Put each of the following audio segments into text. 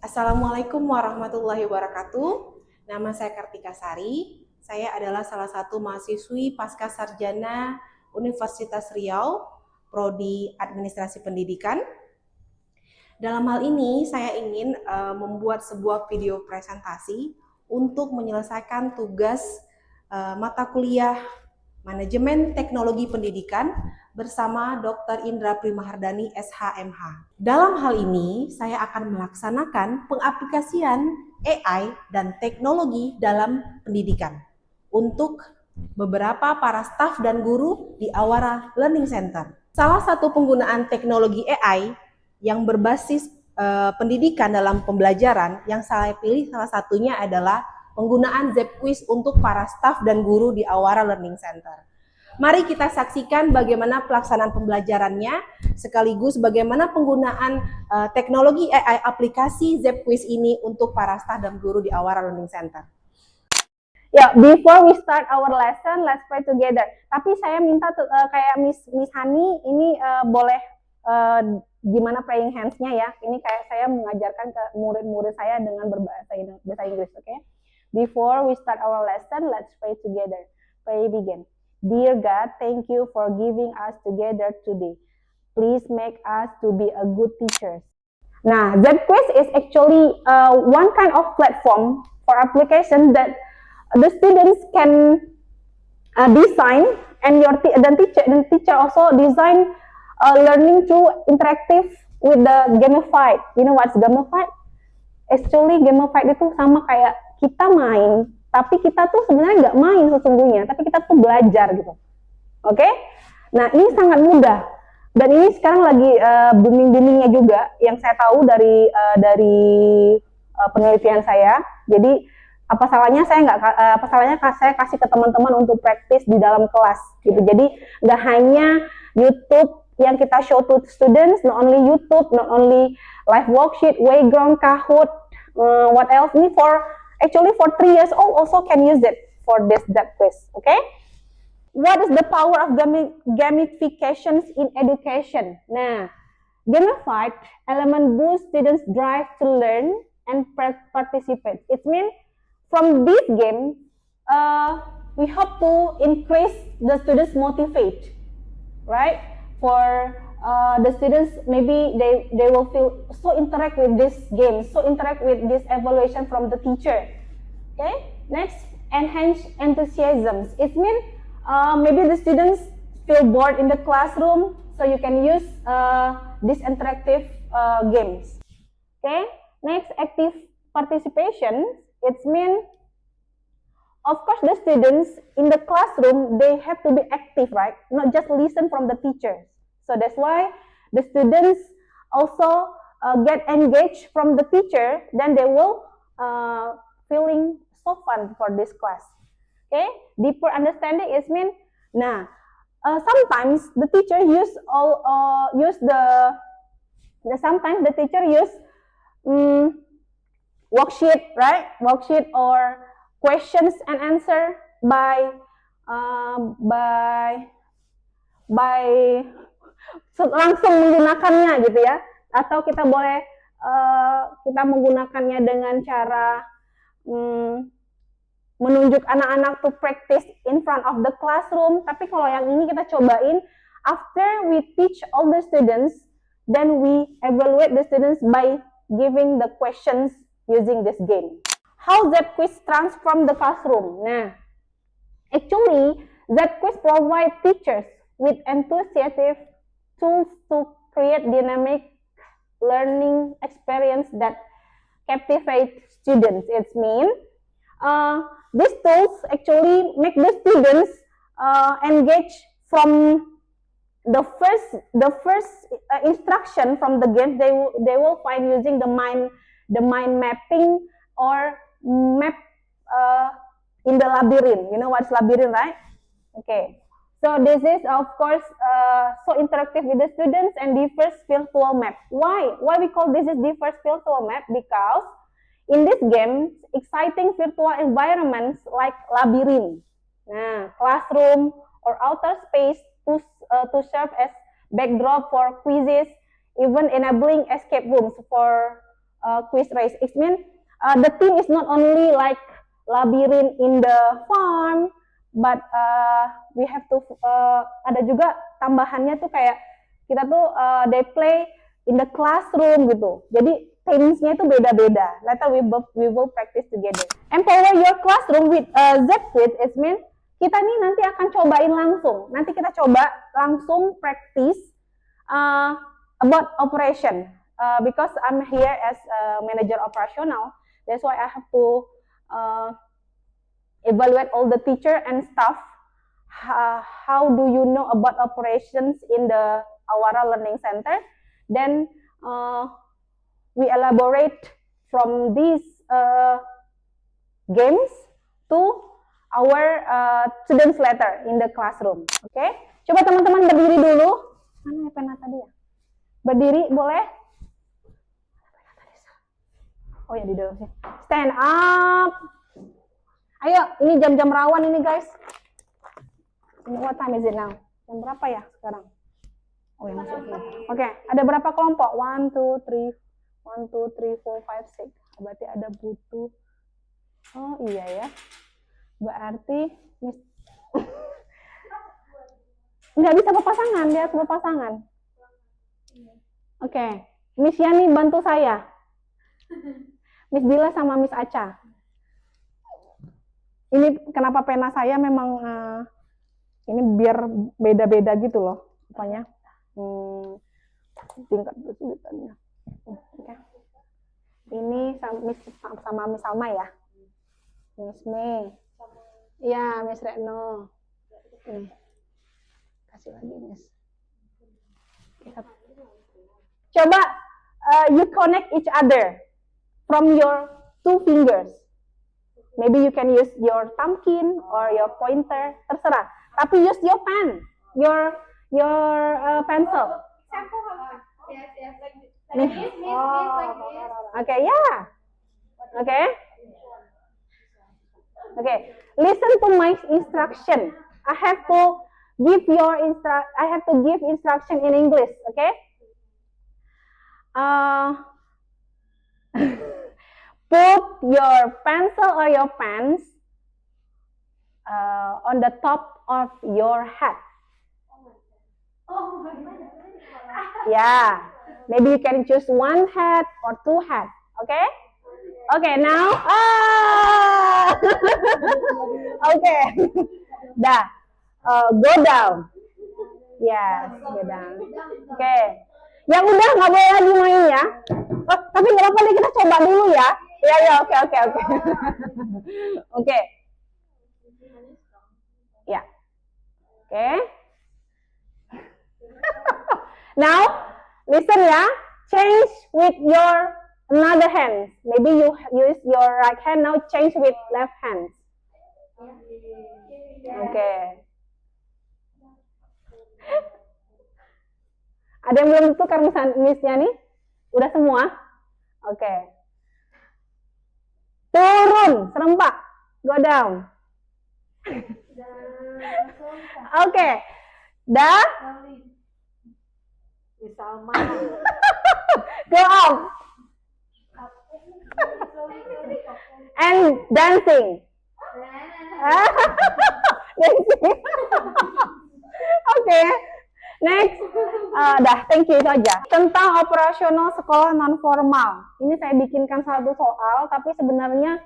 Assalamualaikum warahmatullahi wabarakatuh. Nama saya Kartika Sari. Saya adalah salah satu mahasiswi pasca sarjana Universitas Riau, Prodi Administrasi Pendidikan. Dalam hal ini, saya ingin membuat sebuah video presentasi untuk menyelesaikan tugas mata kuliah Manajemen Teknologi Pendidikan bersama Dr. Indra Primahardani SHMH. Dalam hal ini, saya akan melaksanakan pengaplikasian AI dan teknologi dalam pendidikan untuk beberapa para staf dan guru di Awara Learning Center. Salah satu penggunaan teknologi AI yang berbasis pendidikan dalam pembelajaran yang saya pilih salah satunya adalah penggunaan ZepQuiz untuk para staf dan guru di Awara Learning Center. Mari kita saksikan bagaimana pelaksanaan pembelajarannya, sekaligus bagaimana penggunaan teknologi AI aplikasi ZepQuiz ini untuk para staf dan guru di Awara Learning Center. Ya, before we start our lesson, let's pray together. Tapi saya minta kayak Miss Hani ini boleh gimana praying hands-nya ya. Ini kayak saya mengajarkan ke murid-murid saya dengan berbahasa Inggris, oke? Okay? Before we start our lesson, let's pray together. Pray begin. Dear God, thank you for giving us together today. Please make us to be a good teachers. Nah, ZepQuiz is actually one kind of platform for application that the students can design, and the teacher also design learning through interactive with the gamified. You know what's gamified? Actually gamified itu sama kayak kita main, tapi kita tuh sebenarnya nggak main sesungguhnya, tapi kita tuh belajar gitu. Oke? Nah, ini sangat mudah. Dan ini sekarang lagi booming-boomingnya juga, yang saya tahu dari penelitian saya. Jadi apa salahnya saya kasih ke teman-teman untuk praktis di dalam kelas gitu. Jadi nggak hanya YouTube yang kita show to students, not only YouTube, not only live worksheet, Wayground, Kahoot, what else? Ini actually for 3 years old also can use it for this ZepQuiz. Okay? What is the power of gamifications in education? Nah, gamified element boost students' drive to learn and participate. It means from this game, we hope to increase the students' motivate, right? For the students, maybe they will feel so interact with this game, so interact with this evaluation from the teacher. Okay, next, enhance enthusiasm. It means maybe the students feel bored in the classroom, so you can use these interactive games. Okay, next, active participation. It means, of course, the students in the classroom, they have to be active, right? Not just listen from the teachers. So that's why the students also get engaged from the teacher, then they will feeling so fun for this class. Okay, deeper understanding is mean. Nah, sometimes the teacher sometimes the teacher use worksheet, right? Worksheet or questions and answer by langsung menggunakannya gitu ya, atau kita boleh kita menggunakannya dengan cara menunjuk anak-anak to practice in front of the classroom. Tapi kalau yang ini kita cobain after we teach all the students, then we evaluate the students by giving the questions using this game. How ZepQuiz transform the classroom? Nah, actually ZepQuiz provide teachers with enthusiastic tools to create dynamic learning experience that captivate students. It means these tools actually make the students engage from the first instruction from the game. They will find using the mind mapping or map in the labyrinth. You know what's labyrinth, right? Okay. So this is, of course, so interactive with the students and different virtual map. Why? Why we call this is different virtual map? Because in this game, exciting virtual environments like labyrinth, classroom, or outer space to serve as backdrop for quizzes, even enabling escape rooms for quiz race. It means the theme is not only like labyrinth in the farm, but we have to ada juga tambahannya tuh kayak kita tuh they play in the classroom gitu. Jadi themes-nya itu beda-beda. Later we will practice together. Empower your classroom with Z-Quiz. It means kita nih nanti akan cobain langsung. Nanti kita coba langsung practice about operation. Because I'm here as manager operational, that's why I have to evaluate all the teacher and staff. How do you know about operations in the Awara Learning Center? Then we elaborate from these games to our students letter in the classroom. Oke, okay? Coba teman-teman berdiri dulu. Mana ya pena tadi ya? Berdiri boleh? Oh ya di dalam sini. Stand up. Ayo, ini jam-jam rawan ini guys. What time is it now? Jam berapa ya sekarang? Oh ya masuk. Oke, ada berapa kelompok? 1, 2, 3, 1, 2, 3, 4, 5, 6. Berarti ada butuh. Oh iya ya. Berarti nggak bisa berpasangan, dia harus berpasangan. Oke, Miss Yani bantu saya. Miss Dila sama Miss Aca. Ini kenapa pena saya memang ini biar beda-beda gitu loh, rupanya tingkat kesulitannya. Okay. Ini sama Miss Salma ya, Miss Mei, ya Miss Retno. Ini kasih lagi Miss. Coba you connect each other from your 2 fingers. Maybe you can use your thumbkin or your pointer, terserah. Tapi use your pen, your pencil. Nih. Okay, yeah. Okay. Okay. Listen to my instruction. I have to give instruction in English. Okay. Put your pencil or your pens on the top of your head. Yeah, maybe you can choose 1 head or 2 head. Okay? Okay, now. Okay. Dah. Go down. Yes, go down. Okay. Yang udah nggak boleh lagi main ya. Oh, tapi nggak apa-apa nih, kita coba dulu ya. Ya, oke. Oke. Ya. Oke. Now, listen ya. Change with your another hand. Maybe you use your right hand, now change with left hand. Oke. Ada yang belum tukar Miss-nya nih? Udah semua? Oke. Turun, serempak. Go down. Oke. Dah? Go up. And dancing. Dancing. Oke. Next, dah, thank you, itu aja. Tentang operasional sekolah non formal. Ini saya bikinkan satu soal, tapi sebenarnya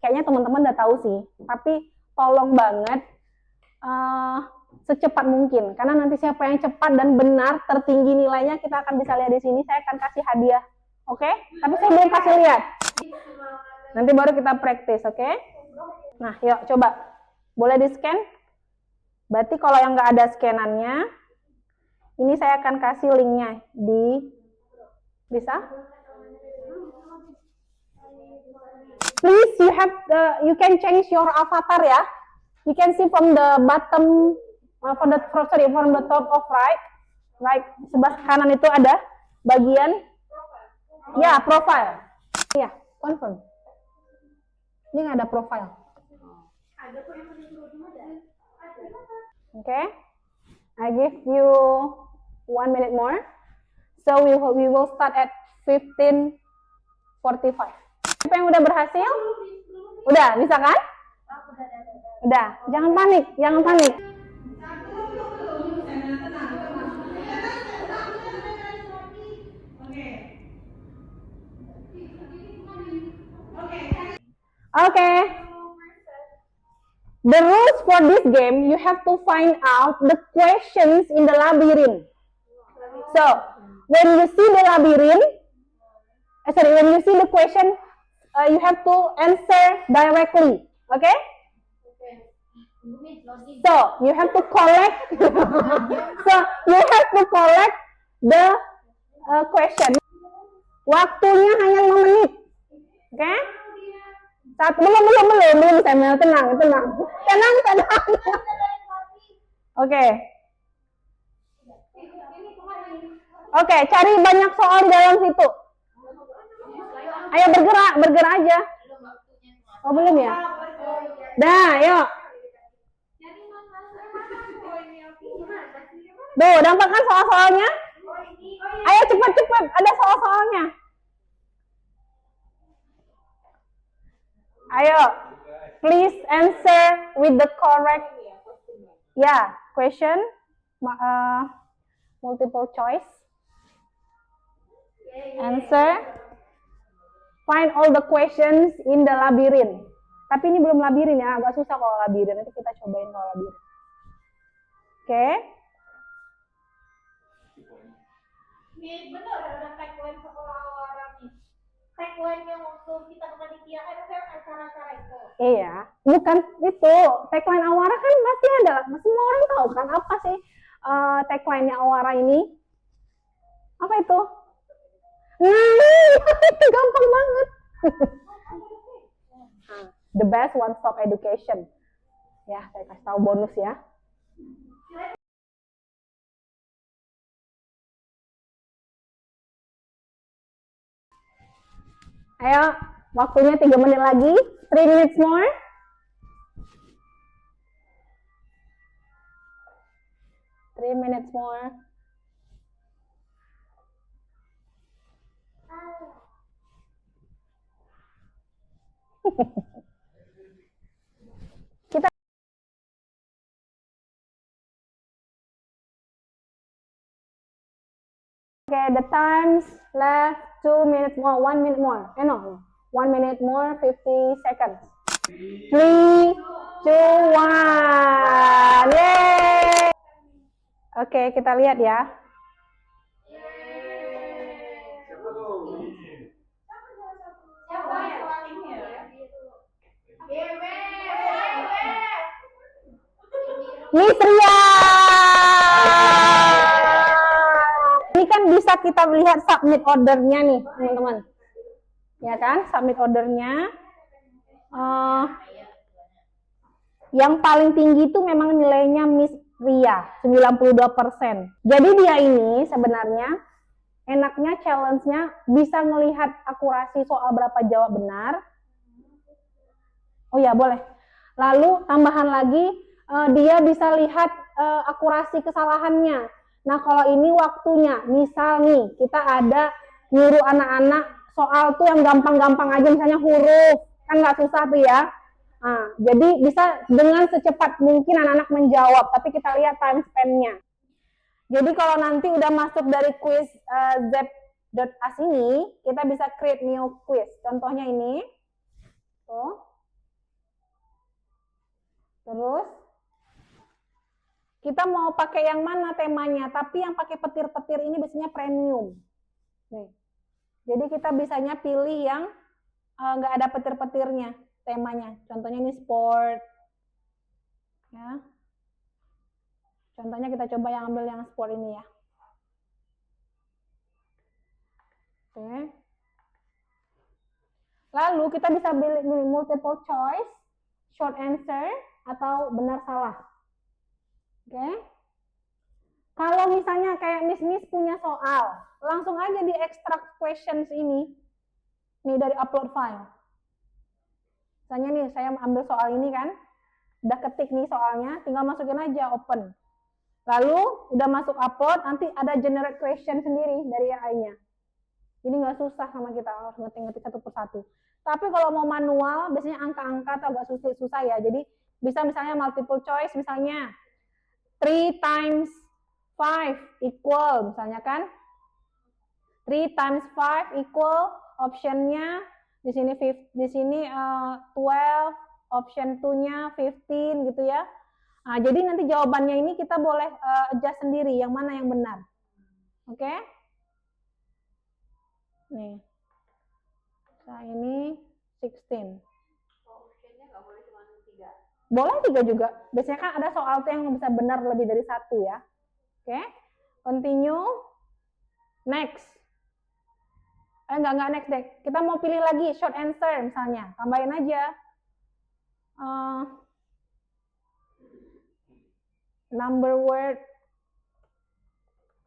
kayaknya teman-teman udah tahu sih. Tapi tolong banget secepat mungkin, karena nanti siapa yang cepat dan benar tertinggi nilainya kita akan bisa lihat di sini. Saya akan kasih hadiah, oke? Tapi saya belum kasih lihat. Nanti baru kita praktis, oke? Nah, yuk coba. Boleh di scan? Berarti kalau yang nggak ada scanannya, ini saya akan kasih linknya di, bisa? Please, you can change your avatar ya. You can see from the bottom, from the top of right, sebelah kanan itu ada bagian, ya profile, ya confirm. Ini nggak ada profile. Okay, I give you 1 minute more. So we will start at 15 45. Siapa yang udah berhasil? Udah, bisa kan? Udah, jangan panik, jangan panik. Okay. The rules for this game, you have to find out the questions in the labyrinth. So, when you see the labyrinth, when you see the question, you have to answer directly. Okay? So, you have to collect. So, you have to collect the question. Waktunya hanya 5 menit. Oke? Okay? Belum, Samuel, tenang. Oke. Oke, cari banyak soal di dalam situ. Ayo bergerak aja. Oh, belum ya? Dah, yuk. Tuh, dapatkan soal-soalnya? Ayo cepat, ada soal-soalnya. Ayo, please answer with the correct question, multiple choice. Answer. Find all the questions in the labyrinth. Tapi ini belum labirin ya, agak susah kalau labirin. Nanti kita cobain kalau labirin. Oke. Nih, bener ada tagline sekolah awara nih. Tagline-nya waktu kita kepanitiaan kan acara-acara itu. Iya, bukan itu. Tagline Awara kan pasti ada. Semua orang tahu kan apa sih tagline-nya Awara ini? Apa itu? Nah, itu gampang banget. The best one-stop education. Ya, saya kasih tahu bonus ya. Ayo, waktunya 3 menit lagi. 3 minutes more. Three minutes more. Kita the times left 2 minutes more, 1 minute more. No, 1 minute more, 50 seconds. 3, 2, 1. Yeay. Oke, kita lihat ya. Miss Ria. Ini kan bisa kita lihat submit ordernya nih, teman-teman. Ya kan, submit ordernya. Yang paling tinggi itu memang nilainya Miss Ria, 92%. Jadi dia ini sebenarnya enaknya challenge-nya bisa melihat akurasi soal berapa jawab benar. Oh ya, boleh. Lalu tambahan lagi, dia bisa lihat akurasi kesalahannya. Nah, kalau ini waktunya, misal nih, kita ada nyuruh anak-anak soal tuh yang gampang-gampang aja, misalnya huruf, kan nggak susah tuh ya. Nah, jadi bisa dengan secepat mungkin anak-anak menjawab, tapi kita lihat time span-nya. Jadi kalau nanti udah masuk dari quiz Z.as ini, kita bisa create new quiz. Contohnya ini. Tuh. Terus kita mau pakai yang mana temanya, tapi yang pakai petir-petir ini biasanya premium. Nih. Jadi kita bisanya pilih yang nggak ada petir-petirnya temanya. Contohnya ini sport. Ya. Contohnya kita coba yang ambil yang sport ini ya. Oke. Lalu kita bisa pilih multiple choice, short answer, atau benar salah. Oke. Kalau misalnya kayak Miss punya soal, langsung aja di extract questions ini. Nih dari upload file. Misalnya nih saya ambil soal ini kan, udah ketik nih soalnya, tinggal masukin aja open. Lalu udah masuk upload, nanti ada generate question sendiri dari AI-nya. Jadi nggak susah sama kita harus ngetik-ngetik satu persatu. Tapi kalau mau manual, biasanya angka-angka tuh agak susah ya. Jadi bisa misalnya multiple choice, misalnya 3 times 5 equal, misalnya kan. 3 times 5 equal, optionnya di sini 12, option 2-nya 15 gitu ya. Nah, jadi nanti jawabannya ini kita boleh adjust sendiri yang mana yang benar. Oke? Nih. Nah, ini 16. Optionnya nggak boleh cuma 3. Boleh 3 juga. Biasanya kan ada soal tuh yang bisa benar lebih dari 1 ya. Oke? Continue. Next. Enggak next deh. Kita mau pilih lagi short answer misalnya. Tambahin aja. Number word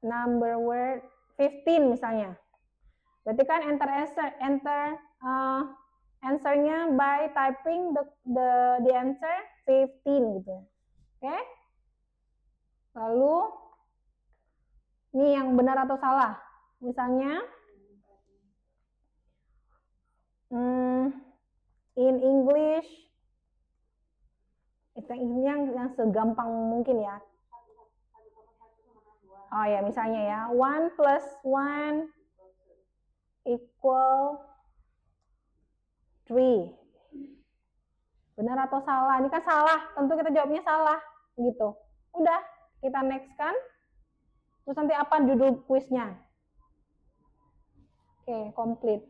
15 misalnya. Berarti kan enter answer-nya by typing the answer 15 gitu. Oke? Lalu ini yang benar atau salah. Misalnya in English ini yang segampang mungkin ya. Oh ya, misalnya ya, 1 plus 1 equal 3. Benar atau salah? Ini kan salah, tentu kita jawabnya salah gitu. Udah, kita next kan. Terus nanti apa judul kuisnya? Oke, complete.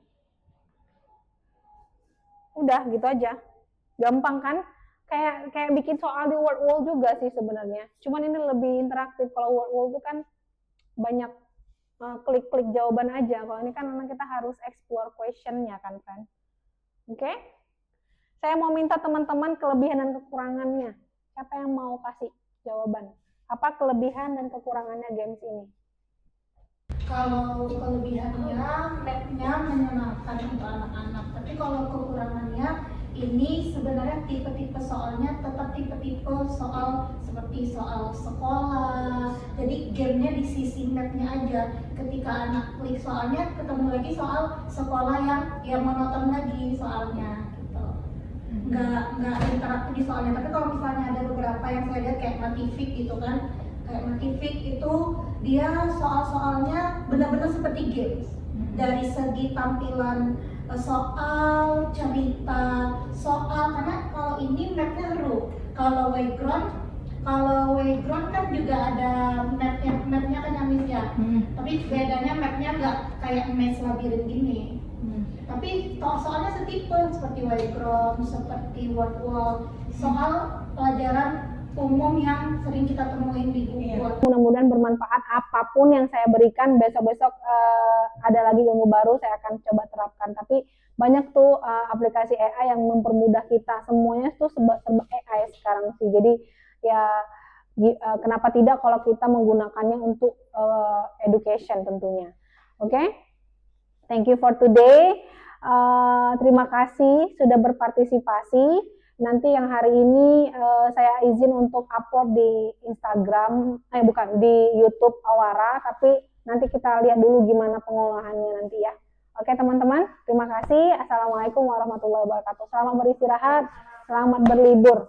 Udah gitu aja. Gampang kan? Kayak bikin soal di word wall juga sih sebenarnya. Cuman ini lebih interaktif. Kalau word wall itu kan banyak klik-klik jawaban aja. Kalau ini kan memang kita harus explore question-nya kan, friend. Oke? Saya mau minta teman-teman kelebihan dan kekurangannya. Siapa yang mau kasih jawaban? Apa kelebihan dan kekurangannya games ini? Kalau kelebihannya, mapnya menyenangkan untuk anak-anak. Tapi kalau kekurangannya, ini sebenarnya tipe-tipe soalnya tetap tipe-tipe soal seperti soal sekolah. Jadi gamenya di sisi mapnya aja. Ketika anak klik soalnya, ketemu lagi soal sekolah yang monoton lagi soalnya. Gitu. Nggak interaktif di soalnya. Tapi kalau misalnya ada beberapa yang saya lihat kayak Matific gitu kan, kayak Matific itu dia soal-soalnya benar-benar seperti games. Dari segi tampilan soal, cerita, soal, karena kalau ini mapnya seru. Kalau Wayground kan juga ada mapnya kan yang ya. Tapi bedanya mapnya nggak kayak Maze Labyrinth gini. Tapi soalnya setipe seperti Wayground, seperti Word Wall, soal pelajaran umum yang sering kita temuin di buku. Mudah-mudahan bermanfaat. Apapun yang saya berikan, besok-besok ada lagi ilmu baru saya akan coba terapkan. Tapi banyak tuh aplikasi AI yang mempermudah kita. Semuanya tuh serba AI sekarang sih. Jadi ya kenapa tidak kalau kita menggunakannya untuk education tentunya. Oke? Thank you for today. Terima kasih sudah berpartisipasi. Nanti yang hari ini saya izin untuk upload di Instagram, di YouTube Awara, tapi nanti kita lihat dulu gimana pengolahannya nanti ya. Oke teman-teman, terima kasih. Assalamualaikum warahmatullahi wabarakatuh. Selamat beristirahat, selamat berlibur.